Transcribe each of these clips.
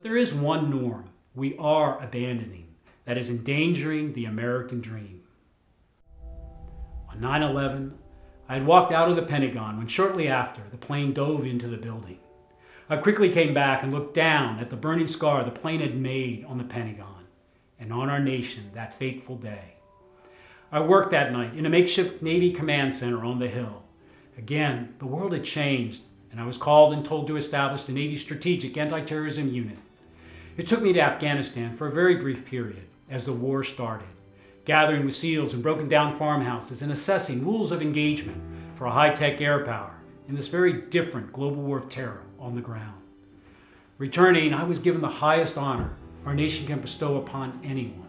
There is one norm we are abandoning that is endangering the American dream. On 9/11, I had walked out of the Pentagon when shortly after the plane dove into the building. I quickly came back and looked down at the burning scar the plane had made on the Pentagon and on our nation that fateful day. I worked that night in a makeshift Navy command center on the Hill. Again, the world had changed, and I was called and told to establish the Navy's Strategic Anti-Terrorism Unit. It took me to Afghanistan for a very brief period as the war started, gathering with SEALs in broken down farmhouses and assessing rules of engagement for a high-tech air power in this very different global war of terror on the ground. Returning, I was given the highest honor our nation can bestow upon anyone,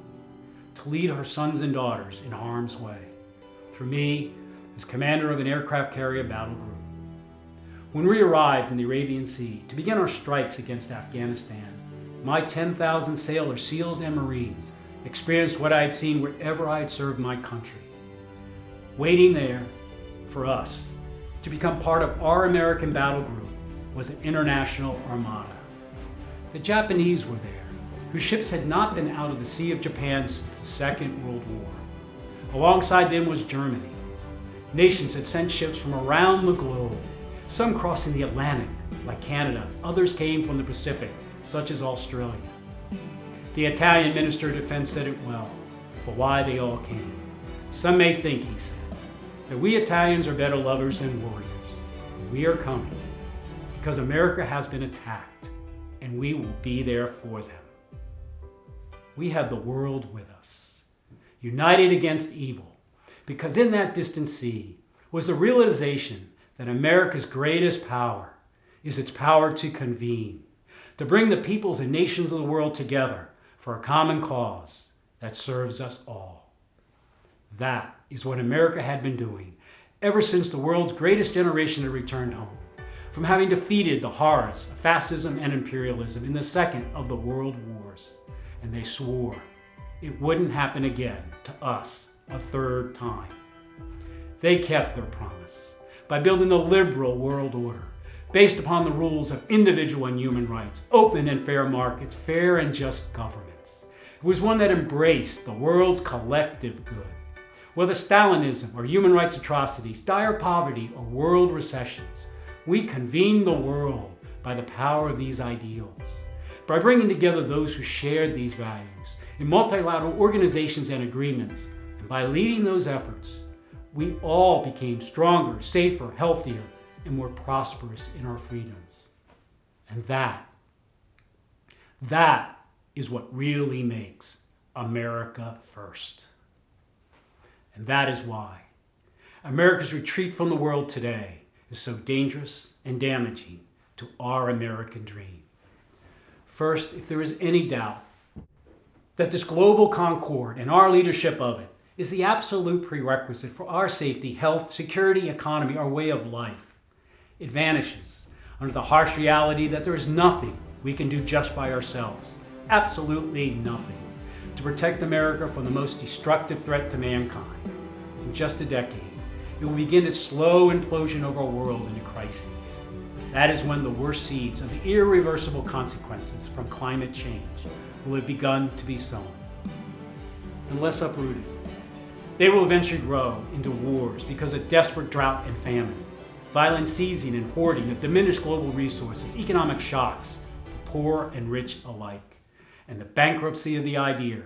to lead our sons and daughters in harm's way. For me, as commander of an aircraft carrier battle group. When we arrived in the Arabian Sea to begin our strikes against Afghanistan, my 10,000 sailors, SEALs, and Marines experienced what I had seen wherever I had served my country. Waiting there for us to become part of our American battle group was an international armada. The Japanese were there, whose ships had not been out of the Sea of Japan since the Second World War. Alongside them was Germany. Nations had sent ships from around the globe, some crossing the Atlantic, like Canada. Others came from the Pacific, such as Australia. The Italian Minister of Defense said it well, for why they all came. Some may think, he said, that we Italians are better lovers than warriors. We are coming because America has been attacked, and we will be there for them. We have the world with us, united against evil, because in that distant sea was the realization that America's greatest power is its power to convene, to bring the peoples and nations of the world together for a common cause that serves us all. That is what America had been doing ever since the world's greatest generation had returned home, from having defeated the horrors of fascism and imperialism in the second of the world wars. And they swore it wouldn't happen again to us a third time. They kept their promise by building the liberal world order based upon the rules of individual and human rights, open and fair markets, fair and just governments. It was one that embraced the world's collective good. Whether Stalinism or human rights atrocities, dire poverty or world recessions, we convened the world by the power of these ideals. By bringing together those who shared these values in multilateral organizations and agreements, and by leading those efforts, we all became stronger, safer, healthier, and more prosperous in our freedoms. And that is what really makes America first. And that is why America's retreat from the world today is so dangerous and damaging to our American dream. First, if there is any doubt that this global concord and our leadership of it is the absolute prerequisite for our safety, health, security, economy, our way of life, it vanishes under the harsh reality that there is nothing we can do just by ourselves, absolutely nothing, to protect America from the most destructive threat to mankind. In just a decade, it will begin its slow implosion of our world into crises. That is when the worst seeds of the irreversible consequences from climate change will have begun to be sown. Unless uprooted, they will eventually grow into wars because of desperate drought and famine, violent seizing and hoarding of diminished global resources, economic shocks for poor and rich alike, and the bankruptcy of the idea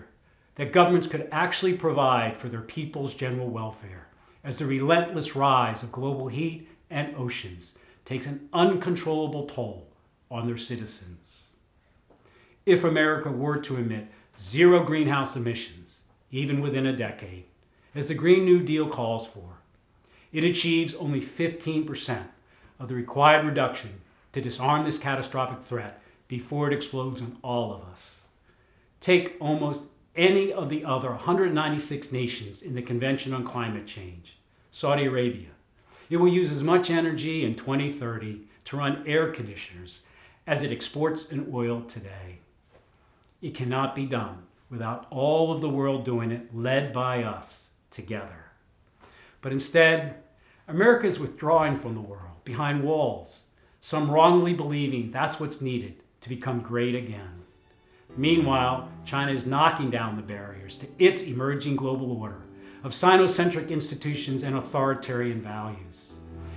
that governments could actually provide for their people's general welfare as the relentless rise of global heat and oceans takes an uncontrollable toll on their citizens. If America were to emit zero greenhouse emissions, even within a decade, as the Green New Deal calls for, it achieves only 15% of the required reduction to disarm this catastrophic threat before it explodes on all of us. Take almost any of the other 196 nations in the Convention on Climate Change, Saudi Arabia. It will use as much energy in 2030 to run air conditioners as it exports in oil today. It cannot be done without all of the world doing it, led by us together. But instead, America is withdrawing from the world, behind walls, some wrongly believing that's what's needed to become great again. Meanwhile, China is knocking down the barriers to its emerging global order of Sinocentric institutions and authoritarian values.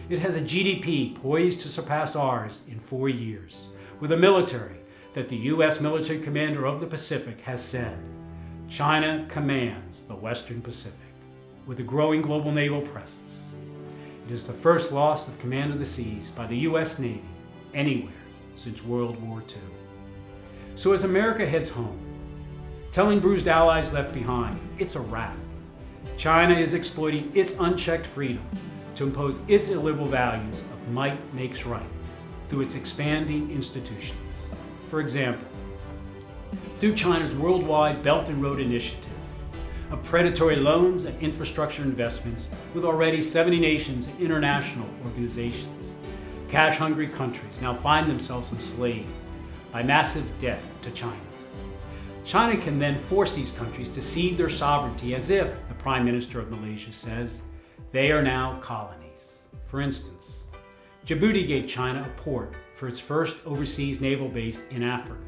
It has a GDP poised to surpass ours in 4 years, with a military that the U.S. military commander of the Pacific has said, China commands the Western Pacific, with a growing global naval presence. It is the first loss of command of the seas by the U.S. Navy anywhere since World War II. So as America heads home, telling bruised allies left behind, it's a wrap. China is exploiting its unchecked freedom to impose its illiberal values of might makes right through its expanding institutions. For example, through China's worldwide Belt and Road Initiative, of predatory loans and infrastructure investments with already 70 nations and international organizations, cash-hungry countries now find themselves enslaved by massive debt to China. China can then force these countries to cede their sovereignty as if, the Prime Minister of Malaysia says, they are now colonies. For instance, Djibouti gave China a port for its first overseas naval base in Africa.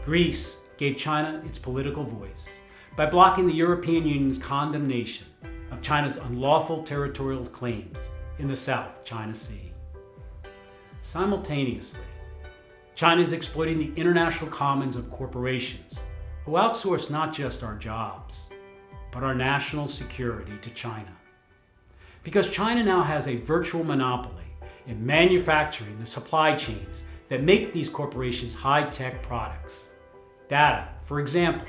Greece gave China its political voice by blocking the European Union's condemnation of China's unlawful territorial claims in the South China Sea. Simultaneously, China is exploiting the international commons of corporations who outsource not just our jobs, but our national security to China. Because China now has a virtual monopoly in manufacturing the supply chains that make these corporations high-tech products. Data, for example,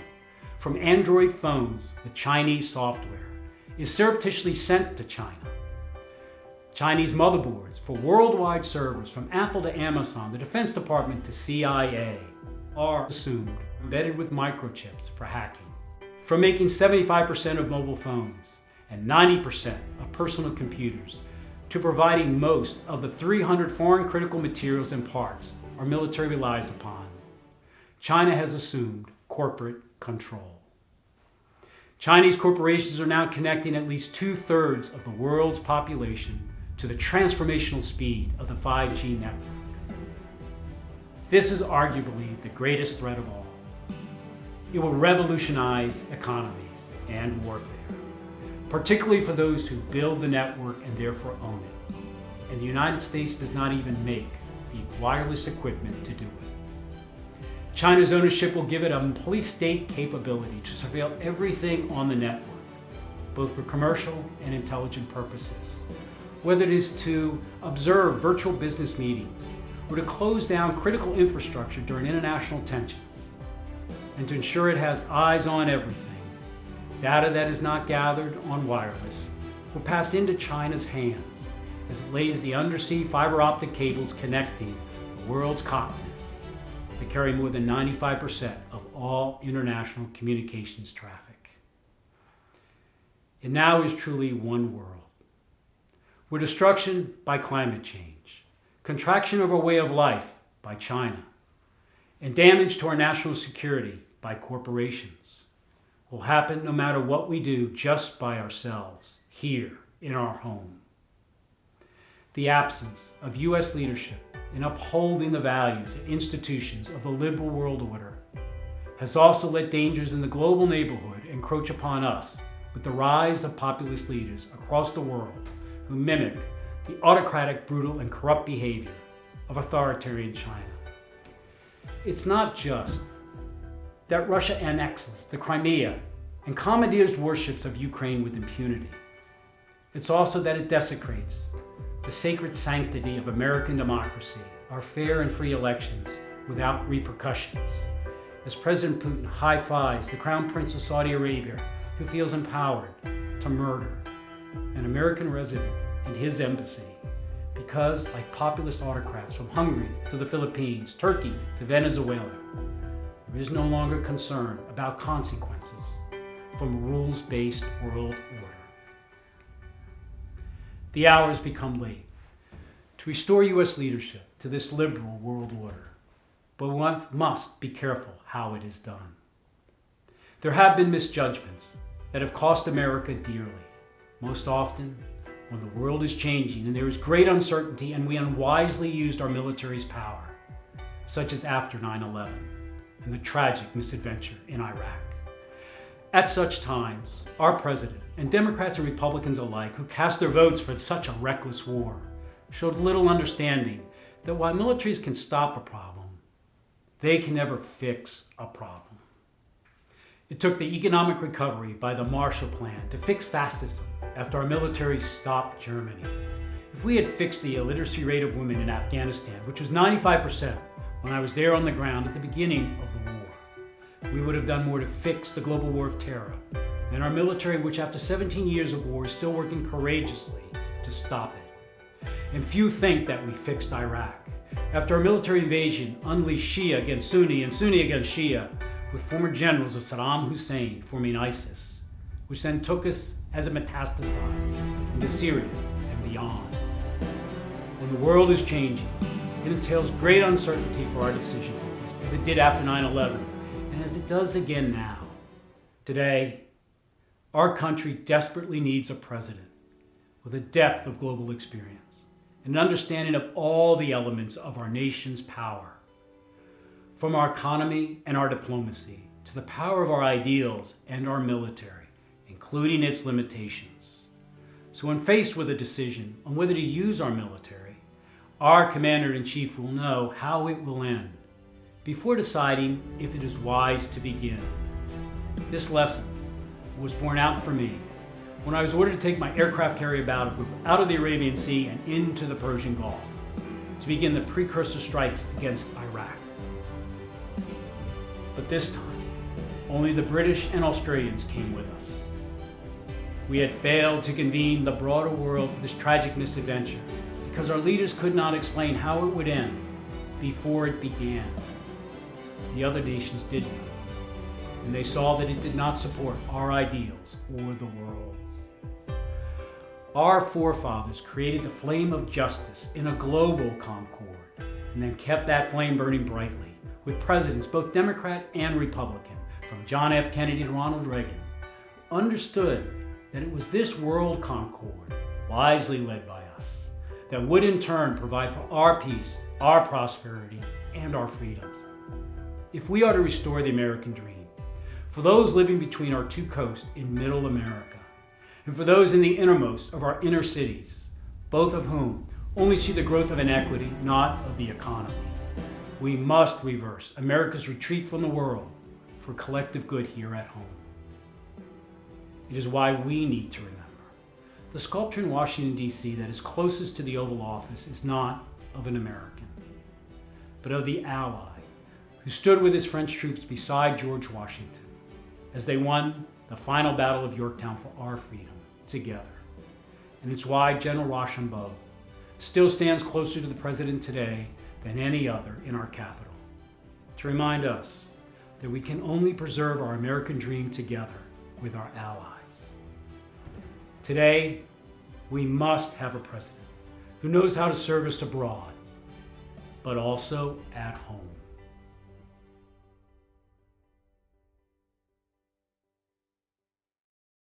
from Android phones with Chinese software is surreptitiously sent to China. Chinese motherboards for worldwide servers from Apple to Amazon, the Defense Department to CIA, are assumed embedded with microchips for hacking. From making 75% of mobile phones and 90% of personal computers to providing most of the 300 foreign critical materials and parts our military relies upon, China has assumed corporate control. Chinese corporations are now connecting at least 2/3 of the world's population to the transformational speed of the 5G network. This is arguably the greatest threat of all. It will revolutionize economies and warfare, particularly for those who build the network and therefore own it. And the United States does not even make the wireless equipment to do it. China's ownership will give it a police state capability to surveil everything on the network, both for commercial and intelligent purposes, whether it is to observe virtual business meetings or to close down critical infrastructure during international tensions, and to ensure it has eyes on everything. Data that is not gathered on wireless will pass into China's hands as it lays the undersea fiber optic cables connecting the world's continents that carry more than 95% of all international communications traffic. It now is truly one world, where destruction by climate change, contraction of our way of life by China, and damage to our national security by corporations will happen no matter what we do just by ourselves here in our home. The absence of U.S. leadership in upholding the values and institutions of the liberal world order has also let dangers in the global neighborhood encroach upon us with the rise of populist leaders across the world who mimic the autocratic, brutal, and corrupt behavior of authoritarian China. It's not just that Russia annexes the Crimea and commandeers warships of Ukraine with impunity. It's also that it desecrates the sacred sanctity of American democracy, our fair and free elections without repercussions, as President Putin high-fives the Crown Prince of Saudi Arabia, who feels empowered to murder an American resident in his embassy because, like populist autocrats from Hungary to the Philippines, Turkey to Venezuela, there is no longer concern about consequences from a rules-based world order. The hour has become late to restore U.S. leadership to this liberal world order, but one must be careful how it is done. There have been misjudgments that have cost America dearly, most often when the world is changing and there is great uncertainty and we unwisely used our military's power. such as after 9/11 and the tragic misadventure in Iraq. At such times, our president and Democrats and Republicans alike who cast their votes for such a reckless war showed little understanding that while militaries can stop a problem, they can never fix a problem. It took the economic recovery by the Marshall Plan to fix fascism after our military stopped Germany. If we had fixed the illiteracy rate of women in Afghanistan, which was 95% when I was there on the ground at the beginning of the war, we would have done more to fix the global war of terror than our military, which after 17 years of war is still working courageously to stop it. And few think that we fixed Iraq. After our military invasion unleashed Shia against Sunni and Sunni against Shia, with former generals of Saddam Hussein forming ISIS, which then took us as it metastasized into Syria and beyond. When the world is changing, it entails great uncertainty for our decision makers, as it did after 9/11, and as it does again now. Today, our country desperately needs a president with a depth of global experience and an understanding of all the elements of our nation's power, from our economy and our diplomacy to the power of our ideals and our military, including its limitations. So when faced with a decision on whether to use our military, our Commander-in-Chief will know how it will end before deciding if it is wise to begin. This lesson was borne out for me when I was ordered to take my aircraft carrier battle group out of the Arabian Sea and into the Persian Gulf to begin the precursor strikes against Iraq. But this time, only the British and Australians came with us. We had failed to convene the broader world for this tragic misadventure because our leaders could not explain how it would end before it began. The other nations did know, and they saw that it did not support our ideals or the world's. Our forefathers created the flame of justice in a global concord and then kept that flame burning brightly with presidents, both Democrat and Republican, from John F. Kennedy to Ronald Reagan, who understood that it was this world concord, wisely led by us, that would in turn provide for our peace, our prosperity, and our freedoms. If we are to restore the American dream, for those living between our two coasts in middle America, and for those in the innermost of our inner cities, both of whom only see the growth of inequity, not of the economy, we must reverse America's retreat from the world for collective good here at home. It is why we need to remember the sculpture in Washington, D.C. that is closest to the Oval Office is not of an American, but of the ally who stood with his French troops beside George Washington as they won the final battle of Yorktown for our freedom together. And it's why General Rochambeau still stands closer to the president today than any other in our capital, to remind us that we can only preserve our American dream together with our allies. Today, we must have a president who knows how to serve us abroad, but also at home.